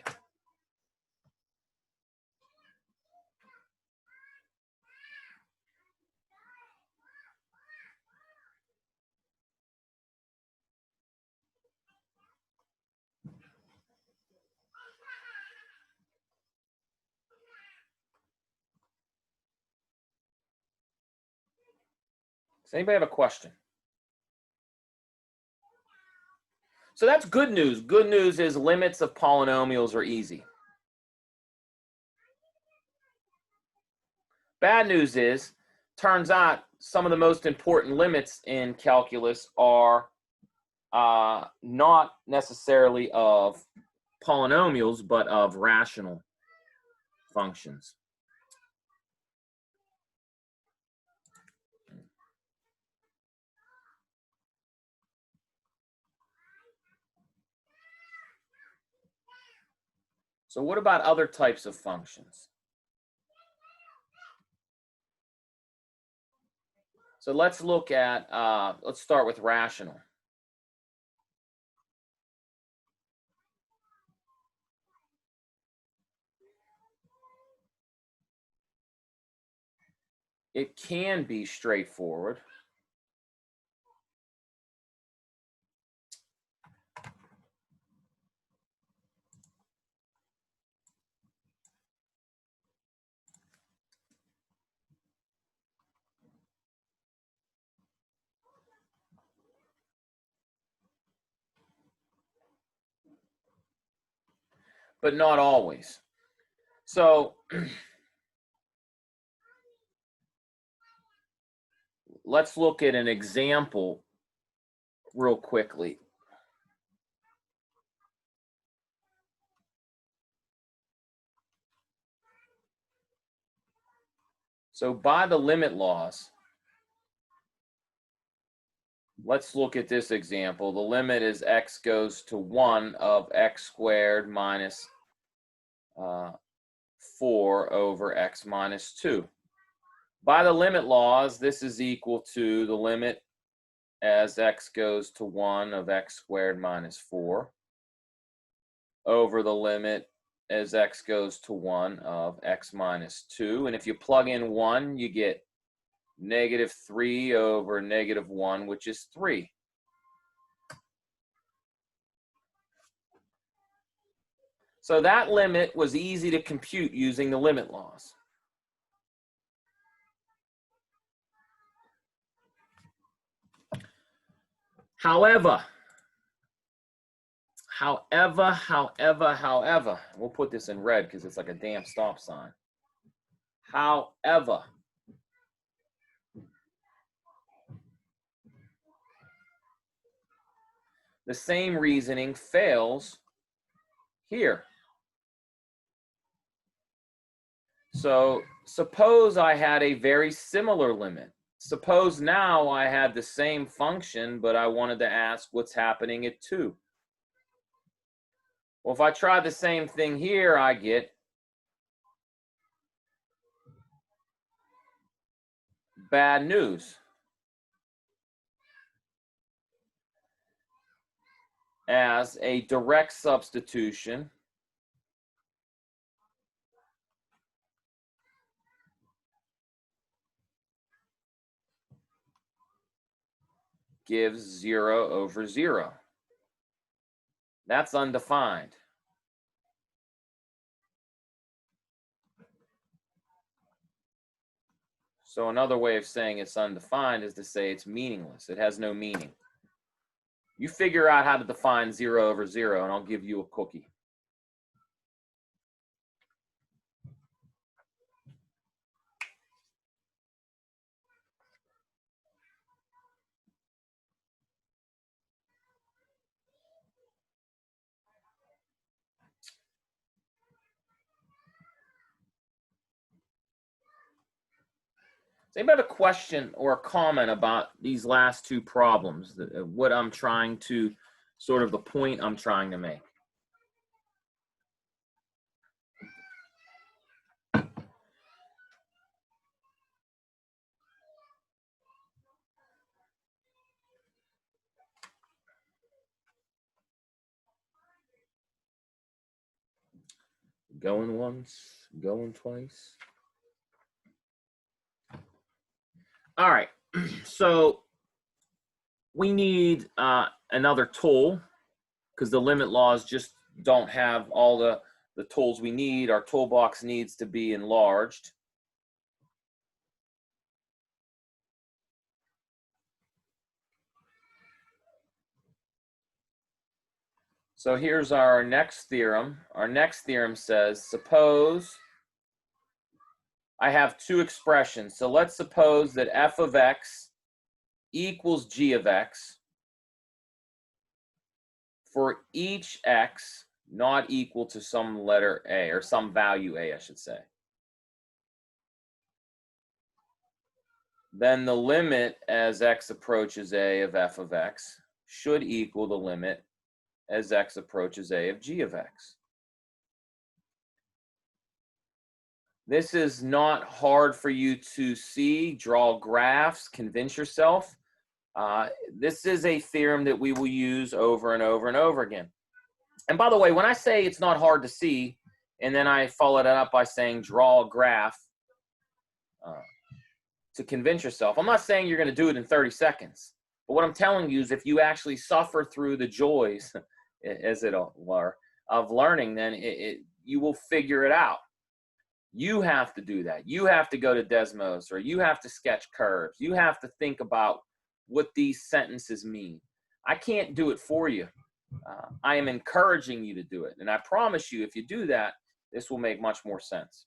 Does anybody have a question? So that's good news. Good news is limits of polynomials are easy. Bad news is, turns out some of the most important limits in calculus are not necessarily of polynomials, but of rational functions. So what about other types of functions? So let's look at, let's start with rational. It can be straightforward. but not always. So let's look at an example real quickly. So by the limit laws, let's look at this example. The limit is x goes to 1 of x squared minus 4 over x minus 2. By the limit laws, this is equal to the limit as x goes to 1 of x squared minus 4 over the limit as x goes to 1 of x minus 2. And if you plug in 1, you get negative 3 over negative 1, which is 3. So that limit was easy to compute using the limit laws. However, we'll put this in red because it's like a damn stop sign. However, the same reasoning fails here. So suppose I had a very similar limit. Suppose now I had the same function, but I wanted to ask what's happening at 2. Well, if I try the same thing here, I get bad news. As a direct substitution gives 0 over 0. That's undefined. So another way of saying it's undefined is to say it's meaningless. It has no meaning. You figure out how to define 0 over 0, and I'll give you a cookie. Does anybody have a question or a comment about these last two problems? What I'm trying to, sort of the point I'm trying to make? Going once, going twice. All right, so we need another tool because the limit laws just don't have all the tools we need. Our toolbox needs to be enlarged. So here's our next theorem. Our next theorem says, suppose I have two expressions. So let's suppose that f of x equals g of x for each x not equal to some letter a, or some value a, I should say. Then the limit as x approaches a of f of x should equal the limit as x approaches a of g of x. This is not hard for you to see, draw graphs, convince yourself. This is a theorem that we will use over and over and over again. And by the way, when I say it's not hard to see, and then I follow it up by saying draw a graph to convince yourself, I'm not saying you're going to do it in 30 seconds. But what I'm telling you is if you actually suffer through the joys, as it were, of learning, then you will figure it out. You have to do that. You have to go to Desmos, or you have to sketch curves. You have to think about what these sentences mean. I can't do it for you. I am encouraging you to do it. And I promise you, if you do that, this will make much more sense.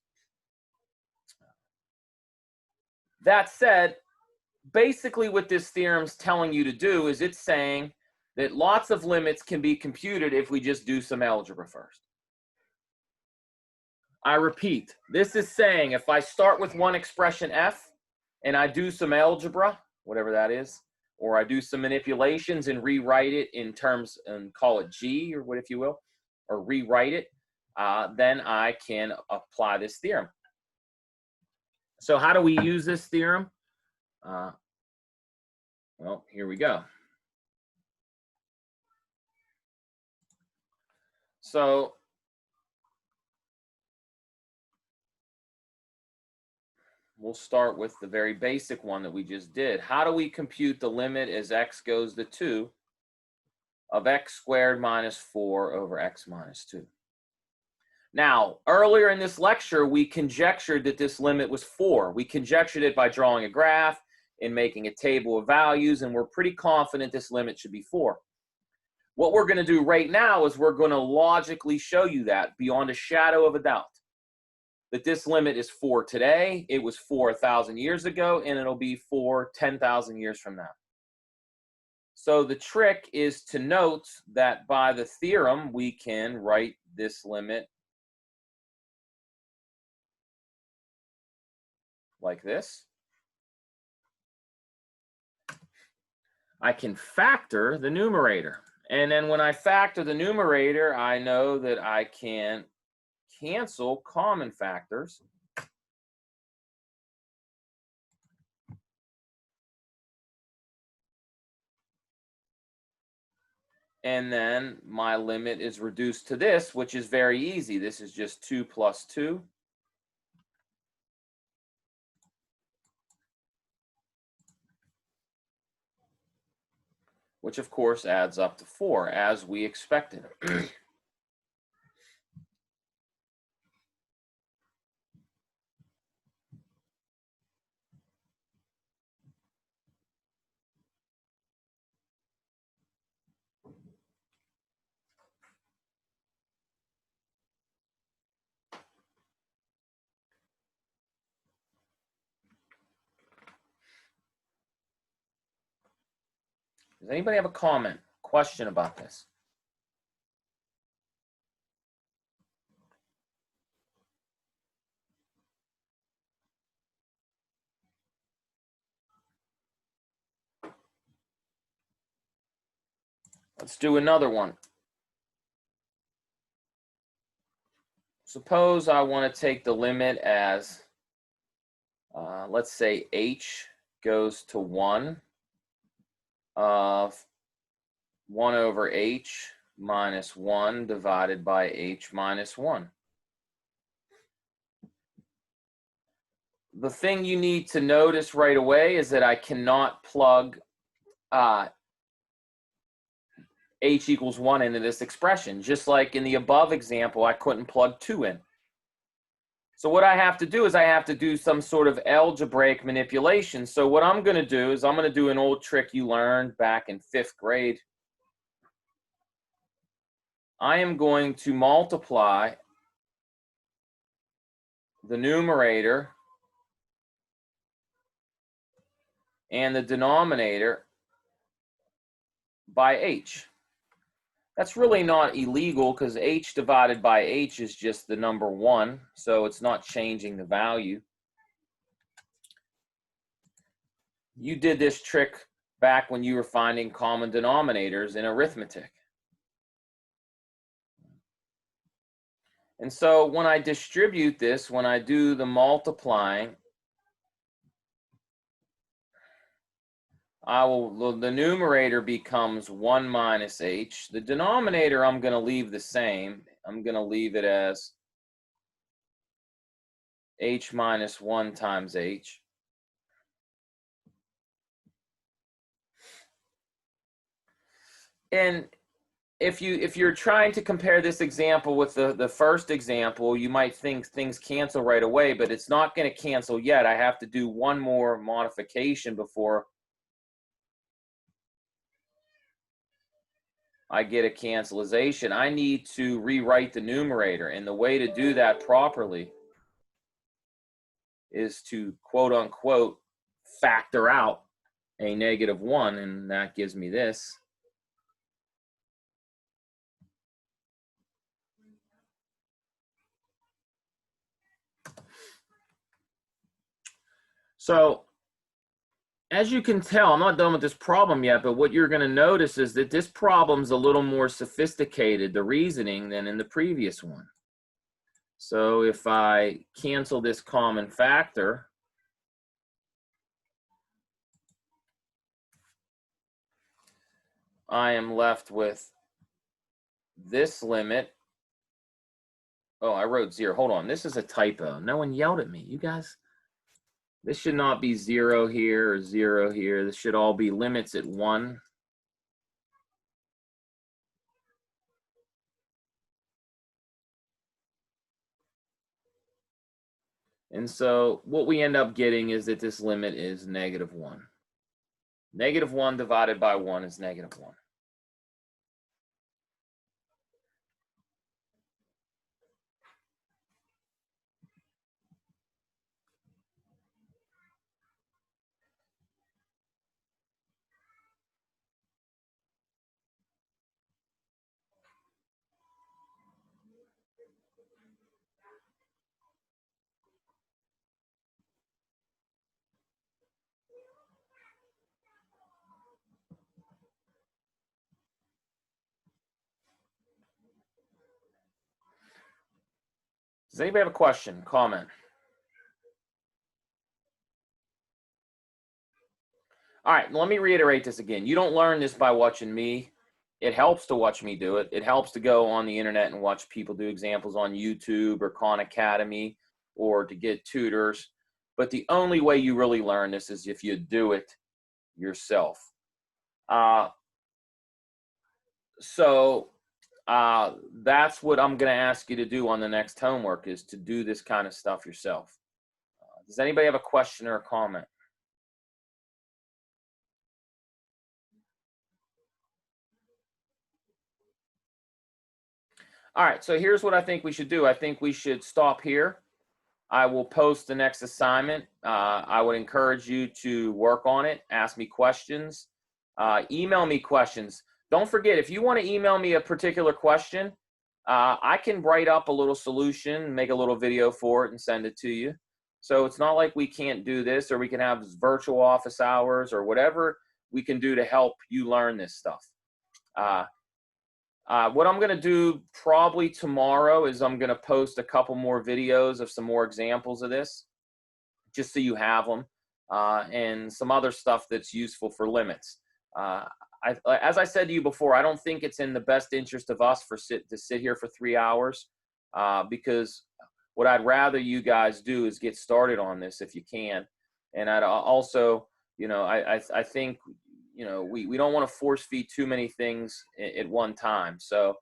That said, basically what this theorem's telling you to do is it's saying that lots of limits can be computed if we just do some algebra first. I repeat, this is saying if I start with one expression f and I do some algebra, whatever that is, or I do some manipulations and rewrite it in terms and call it g or what if you will, or rewrite it, then I can apply this theorem. So how do we use this theorem? Well, here we go. So we'll start with the very basic one that we just did. How do we compute the limit as x goes to 2 of x squared minus 4 over x minus 2? Now, earlier in this lecture, we conjectured that this limit was 4. We conjectured it by drawing a graph and making a table of values, and we're pretty confident this limit should be 4. What we're going to do right now is we're going to logically show you that beyond a shadow of a doubt, that this limit is 4 today, it was 4 1,000 years ago, and it'll be 4 10,000 years from now. So the trick is to note that by the theorem, we can write this limit like this. I can factor the numerator. And then when I factor the numerator, I know that I can cancel common factors. And then my limit is reduced to this, which is very easy. This is just 2 plus 2. Which of course adds up to 4, as we expected. Does anybody have a comment, question about this? Let's do another one. Suppose I want to take the limit as, let's say h goes to 1 of 1 over h minus 1 divided by h minus 1. The thing you need to notice right away is that I cannot plug h equals 1 into this expression. Just like in the above example, I couldn't plug 2 in. So what I have to do is I have to do some sort of algebraic manipulation. So what I'm going to do is I'm going to do an old trick you learned back in 5th grade. I am going to multiply the numerator and the denominator by h. That's really not illegal because h divided by h is just the number 1, so it's not changing the value. You did this trick back when you were finding common denominators in arithmetic. And so when I distribute this, when I do the multiplying, the numerator becomes 1 minus h. The denominator I'm going to leave the same. I'm going to leave it as h minus 1 times h. And if you're trying to compare this example with the first example, you might think things cancel right away, but it's not going to cancel yet. I have to do one more modification before I get a cancellation, I need to rewrite the numerator. And the way to do that properly is to quote unquote factor out a -1, and that gives me this. So as you can tell, I'm not done with this problem yet, but what you're going to notice is that this problem's a little more sophisticated, the reasoning, than in the previous one. So if I cancel this common factor, I am left with this limit. Oh, I wrote 0. Hold on. This is a typo. No one yelled at me. You guys, this should not be 0 here or 0 here. This should all be limits at 1. And so what we end up getting is that this limit is -1. -1 divided by 1 is -1. Does anybody have a question, comment? All right, let me reiterate this again. You don't learn this by watching me. It helps to watch me do it. It helps to go on the internet and watch people do examples on YouTube or Khan Academy, or to get tutors. But the only way you really learn this is if you do it yourself. So that's what I'm going to ask you to do on the next homework, is to do this kind of stuff yourself. Does anybody have a question or a comment? All right, so here's what I think we should do. I think we should stop here. I will post the next assignment. I would encourage you to work on it, ask me questions, email me questions. Don't forget, if you want to email me a particular question, I can write up a little solution, make a little video for it, and send it to you. So it's not like we can't do this, or we can have virtual office hours, or whatever we can do to help you learn this stuff. What I'm going to do probably tomorrow is I'm going to post a couple more videos of some more examples of this, just so you have them, and some other stuff that's useful for limits. As I said to you before, I don't think it's in the best interest of us to sit here for 3 hours, because what I'd rather you guys do is get started on this if you can. And I'd also, I think, we don't want to force feed too many things at one time. So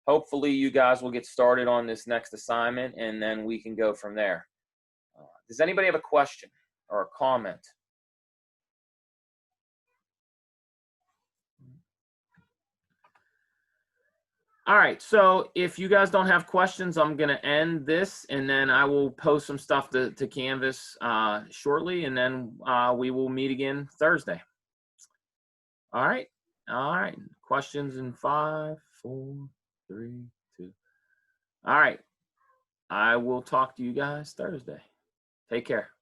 hopefully you guys will get started on this next assignment, and then we can go from there. Does anybody have a question or a comment? All right, so if you guys don't have questions, I'm going to end this, and then I will post some stuff to Canvas shortly, and then we will meet again Thursday. All right. All right. Questions in 5, 4, 3, 2. All right. I will talk to you guys Thursday. Take care.